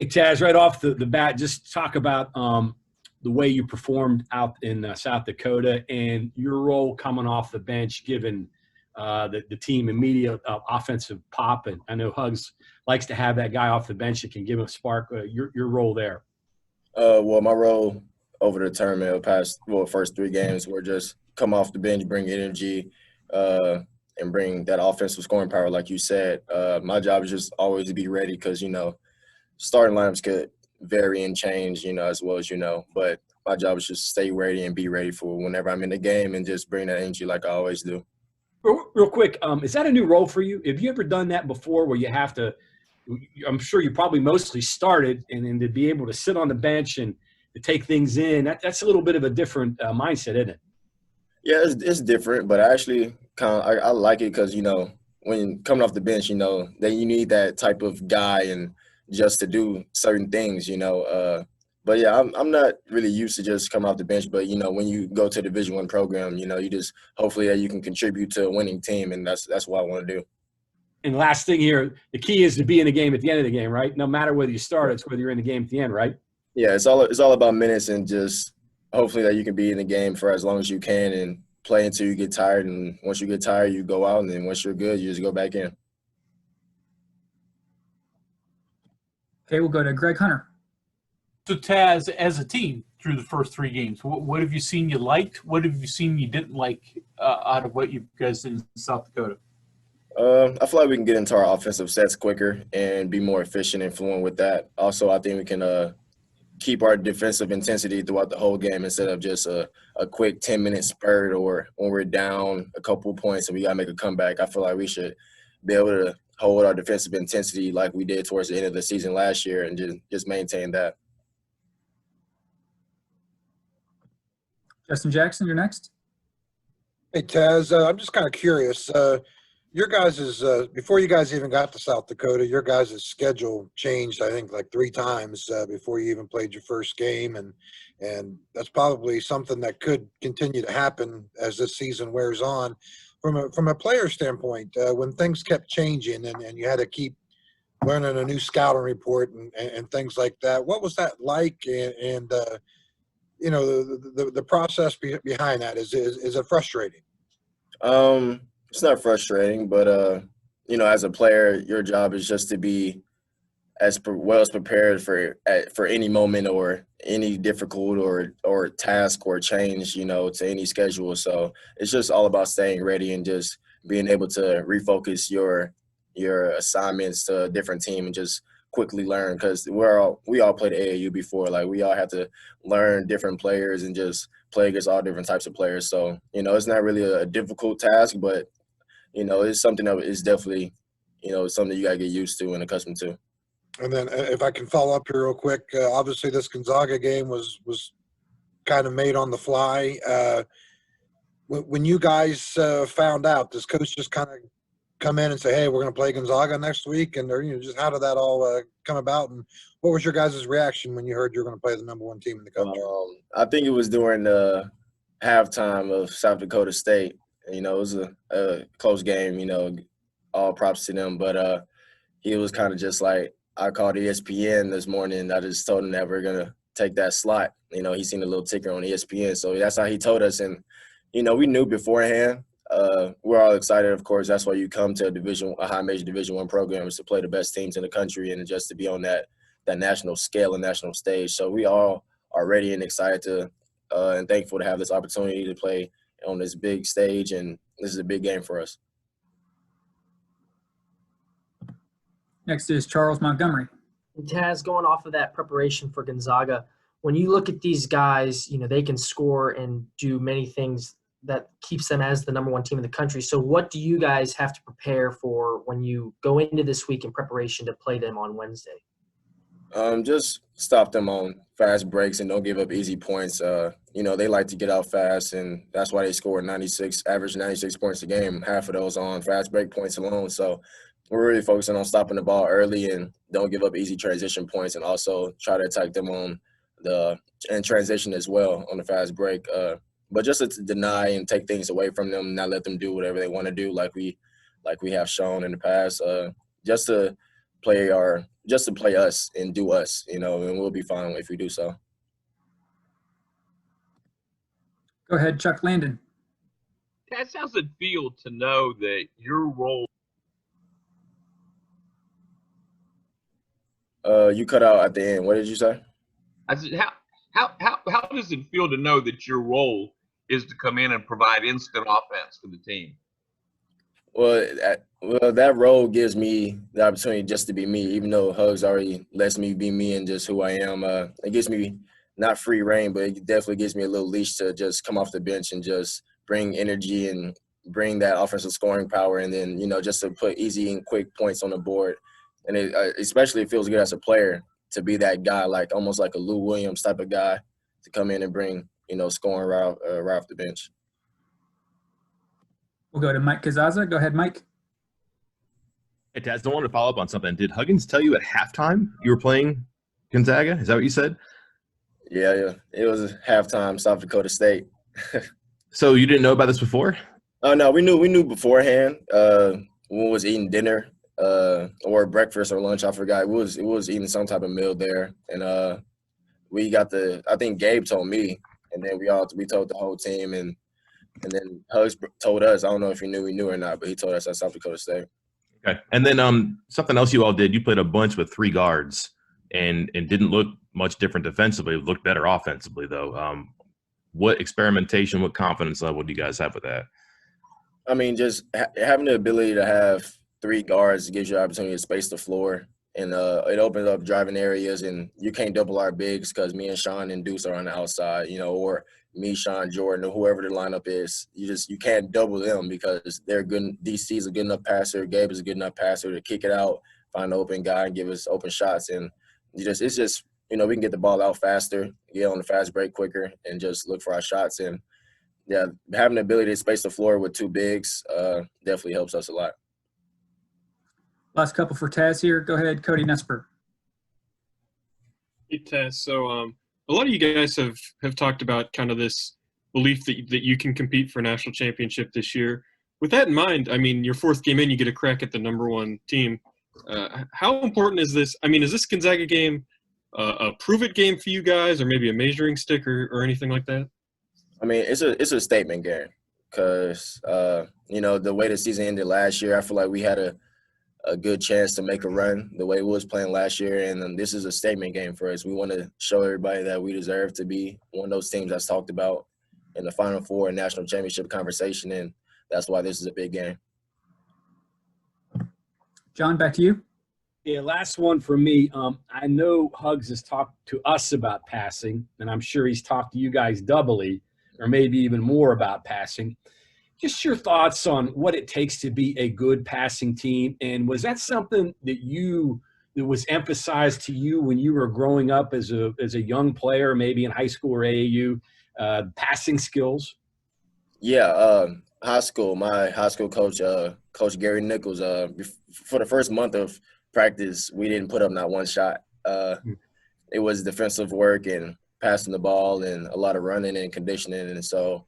Hey, Taz, right off the bat, just talk about the way you performed out in South Dakota and your role coming off the bench, given the team immediate offensive pop. And I know Hugs likes to have that guy off the bench that can give him a spark. Your role there. Well, my role over the tournament, first 3 games, were just come off the bench, bring energy, and bring that offensive scoring power, like you said. My job is just always to be ready because, starting lineups could vary and change, as well as But my job is just stay ready and be ready for whenever I'm in the game and just bring that energy like I always do. Real quick, is that a new role for you? Have you ever done that before where you have to – I'm sure you probably mostly started, and then to be able to sit on the bench and to take things in, that's a little bit of a different mindset, isn't it? Yeah, it's different, but I actually I like it because, when coming off the bench, that you need that type of guy and just to do certain things, But yeah, I'm not really used to just coming off the bench. But when you go to a Division I program, you just hopefully that you can contribute to a winning team, and that's what I want to do. And last thing here, the key is to be in the game at the end of the game, right? No matter whether you start, it's whether you're in the game at the end, right? Yeah, it's all about minutes and just hopefully that you can be in the game for as long as you can and play until you get tired. And once you get tired, you go out, and then once you're good, you just go back in. Okay, we'll go to Greg Hunter. So, Taz, as a team through the first 3 games, what have you seen you liked? What have you seen you didn't like out of what you guys did in South Dakota? I feel like we can get into our offensive sets quicker and be more efficient and fluent with that. Also, I think we can keep our defensive intensity throughout the whole game instead of just a quick 10-minute spurt or when we're down a couple points and we got to make a comeback. I feel like we should be able to hold our defensive intensity like we did towards the end of the season last year and just maintain that. Justin Jackson, you're next. Hey, Taz, I'm just kind of curious. Your guys' before you guys even got to South Dakota, your guys' schedule changed, I think, like 3 times before you even played your first game, and that's probably something that could continue to happen as this season wears on. From a player standpoint, when things kept changing and you had to keep learning a new scouting report and things like that, what was that like? And the process behind that is it frustrating? It's not frustrating, but as a player, your job is just to be as well as prepared for any moment or any difficult or task or change, to any schedule. So it's just all about staying ready and just being able to refocus your assignments to a different team and just quickly learn, because we all played AAU before. Like, we all have to learn different players and just play against all different types of players. So, it's not really a difficult task, but, it's something that is definitely, something you got to get used to and accustomed to. And then if I can follow up here real quick, obviously this Gonzaga game was kind of made on the fly. When you guys found out, does coach just kind of come in and say, hey, we're going to play Gonzaga next week? And just how did that all come about? And what was your guys' reaction when you heard you were going to play the number 1 team in the country? I think it was during the halftime of South Dakota State. It was a close game, all props to them. But he was kind of just like, I called ESPN this morning. I just told him that we're going to take that slot. He seen a little ticker on ESPN. So that's how he told us. And, we knew beforehand. We're all excited, of course. That's why you come to a high major Division I program, is to play the best teams in the country and just to be on that national scale and national stage. So we all are ready and excited to and thankful to have this opportunity to play on this big stage, and this is a big game for us. Next is Charles Montgomery. Taz, going off of that preparation for Gonzaga, when you look at these guys, they can score and do many things that keeps them as the number 1 team in the country. So what do you guys have to prepare for when you go into this week in preparation to play them on Wednesday? Just stop them on fast breaks and don't give up easy points. They like to get out fast, and that's why they score average 96 points a game, half of those on fast break points alone. So we're really focusing on stopping the ball early and don't give up easy transition points, and also try to attack them on and transition as well on the fast break. But just to deny and take things away from them, not let them do whatever they want to do, like we have shown in the past. Just to play just to play us and do us, and we'll be fine if we do so. Go ahead, Chuck Landon. Taz, how's it feel to know that your role? You cut out at the end. What did you say? I said, how does it feel to know that your role is to come in and provide instant offense for the team? Well, that role gives me the opportunity just to be me, even though Hugs already lets me be me and just who I am. It gives me not free reign, but it definitely gives me a little leash to just come off the bench and just bring energy and bring that offensive scoring power, and then, just to put easy and quick points on the board. And especially it feels good as a player to be that guy, like almost like a Lou Williams type of guy, to come in and bring, scoring right off the bench. We'll go to Mike Kazaza. Go ahead, Mike. Hey, Taz, I wanted to follow up on something. Did Huggins tell you at halftime you were playing Gonzaga? Is that what you said? Yeah. It was halftime, South Dakota State. So you didn't know about this before? Oh, no, we knew beforehand. When we was eating dinner or breakfast or lunch, I forgot. It was eating some type of meal there. And we got I think Gabe told me, and then we told the whole team, and then Hugs told us. I don't know if he knew or not, but he told us at South Dakota State. Okay. And then something else you all did, you played a bunch with 3 guards and didn't look much different defensively. It looked better offensively, though. What experimentation, what confidence level do you guys have with that? I mean, just having the ability to have 3 guards gives you the opportunity to space the floor, and it opens up driving areas, and you can't double our bigs because me and Sean and Deuce are on the outside, or me, Sean, Jordan, or whoever the lineup is. You can't double them because they're good. DC is a good enough passer. Gabe is a good enough passer to kick it out, find an open guy, and give us open shots. And it's just we can get the ball out faster, get on the fast break quicker, and just look for our shots. And yeah, having the ability to space the floor with 2 bigs definitely helps us a lot. Last couple for Taz here. Go ahead, Cody Nesper. Hey, Taz. So a lot of you guys have talked about kind of this belief that you can compete for a national championship this year. With that in mind, I mean, your 4th game in, you get a crack at the #1 team. How important is this? I mean, is this Gonzaga game a prove-it game for you guys, or maybe a measuring stick or anything like that? I mean, it's a statement game because, the way the season ended last year, I feel like we had a good chance to make a run the way we was playing last year, and this is a statement game for us. We want to show everybody that we deserve to be one of those teams that's talked about in the Final Four and national championship conversation, and that's why this is a big game. John, back to you. Yeah, last one for me. I know Hugs has talked to us about passing, and I'm sure he's talked to you guys doubly or maybe even more about passing. Just your thoughts on what it takes to be a good passing team, and was that something that was emphasized to you when you were growing up as a young player, maybe in high school or AAU, passing skills? Yeah, high school. My high school coach, Coach Gary Nichols, for the first month of practice, we didn't put up not one shot. It was defensive work and passing the ball and a lot of running and conditioning. And so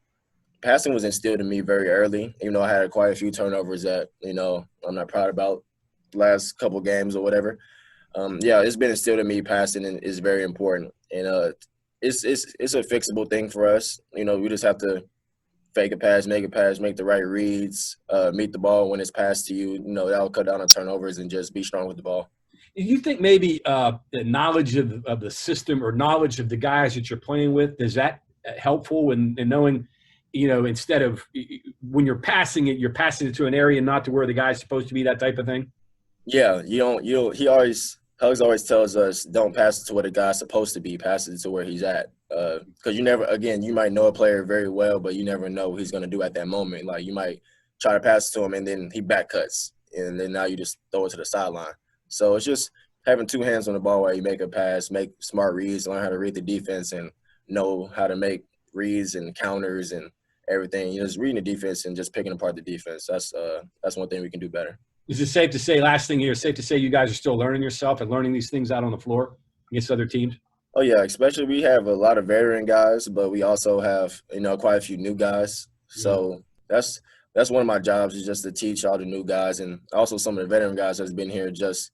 passing was instilled in me very early, even though I had quite a few turnovers that, I'm not proud about the last couple games or whatever. It's been instilled in me. Passing is very important. And it's a fixable thing for us. We just have to fake a pass, make the right reads, meet the ball when it's passed to you. That'll cut down on turnovers and just be strong with the ball. Do you think maybe the knowledge of the system or knowledge of the guys that you're playing with, is that helpful in knowing, instead of when you're passing it to an area not to where the guy's supposed to be, that type of thing? Yeah, Hugs always tells us don't pass it to where the guy's supposed to be, pass it to where he's at. Because you might know a player very well, but you never know what he's going to do at that moment. Like you might try to pass it to him and then he back cuts, and then now you just throw it to the sideline. So it's just having 2 hands on the ball while you make a pass, make smart reads, learn how to read the defense, and know how to make reads and counters and everything. Just reading the defense and just picking apart the defense. That's one thing we can do better. Is it safe to say, last thing here, safe to say you guys are still learning yourself and learning these things out on the floor against other teams? Oh, yeah, especially we have a lot of veteran guys, but we also have, quite a few new guys. So that's one of my jobs, is just to teach all the new guys, and also some of the veteran guys that's been here, just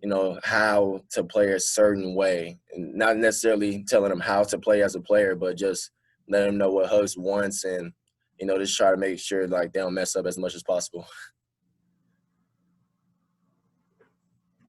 you know, how to play a certain way, and not necessarily telling them how to play as a player, but just letting them know what Hus wants, and, you know, just try to make sure like they don't mess up as much as possible.